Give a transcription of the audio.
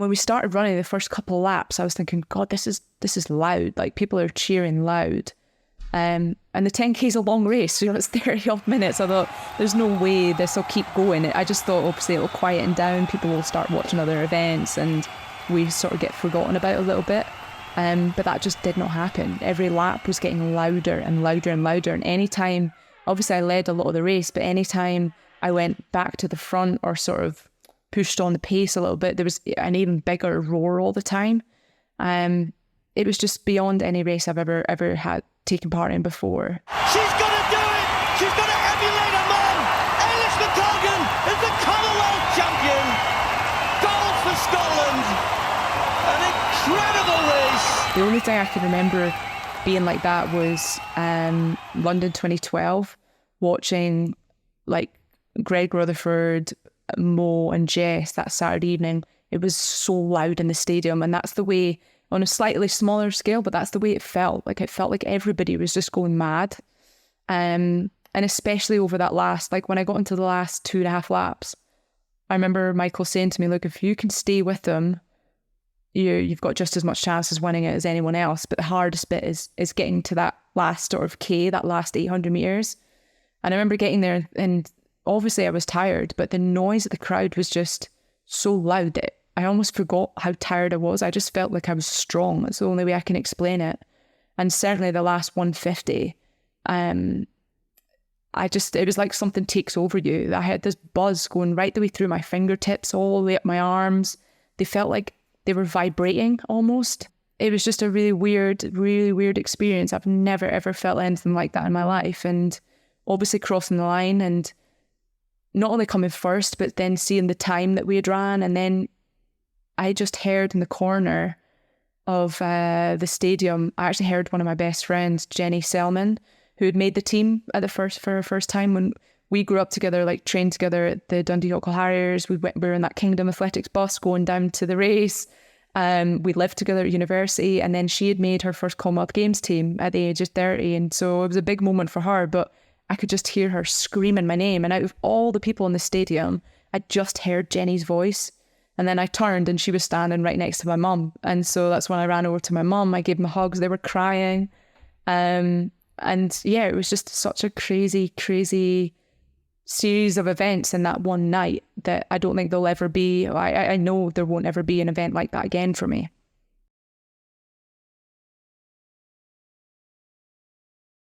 when we started running the first couple of laps, I was thinking, God, this is loud. Like, people are cheering loud. And the 10K is a long race, so it's 30 odd minutes. I thought, there's no way this will keep going. I just thought, obviously, it'll quieten down. People will start watching other events and we sort of get forgotten about a little bit. But that just did not happen. Every lap was getting louder and louder and louder. And anytime, obviously I led a lot of the race, but anytime I went back to the front or sort of pushed on the pace a little bit, there was an even bigger roar all the time. It was just beyond any race I've ever had taken part in before. She's going to do it! She's going to emulate her mum! Eilish McColgan is the Commonwealth Champion! Gold for Scotland! An incredible race! The only thing I can remember being like that was London 2012, watching like Greg Rutherford, Mo and Jess that Saturday evening. It was so loud in the stadium, and that's the way, on a slightly smaller scale, but that's the way it felt. Like, it felt like everybody was just going mad. And especially over that last, like when I got into the last 2.5 laps, I remember Michael saying to me, look, if you can stay with them, you've got just as much chance as winning it as anyone else. But the hardest bit is getting to that last sort of K, that last 800 metres. And I remember getting there, and obviously I was tired, but the noise of the crowd was just so loud that I almost forgot how tired I was. I just felt like I was strong. That's the only way I can explain it. And certainly the last 150, it was like something takes over you. I had this buzz going right the way through my fingertips, all the way up my arms. They felt like they were vibrating almost. It was just a really weird experience. I've never ever felt anything like that in my life. And obviously crossing the line and not only coming first, but then seeing the time that we had ran, and then I just heard in the corner of the stadium, I actually heard one of my best friends, Jenny Selman, who had made the team for her first time when we grew up together, like trained together at the Dundee Yokel Harriers. We were in that Kingdom Athletics bus going down to the race. We lived together at university, and then she had made her first Commonwealth Games team at the age of 30. And so it was a big moment for her, but I could just hear her screaming my name. And out of all the people in the stadium, I just heard Jenny's voice. And then I turned and she was standing right next to my mum. And so that's when I ran over to my mum. I gave them hugs. They were crying. And yeah, it was just such a crazy series of events in that one night that I don't think there'll ever be. I know there won't ever be an event like that again for me.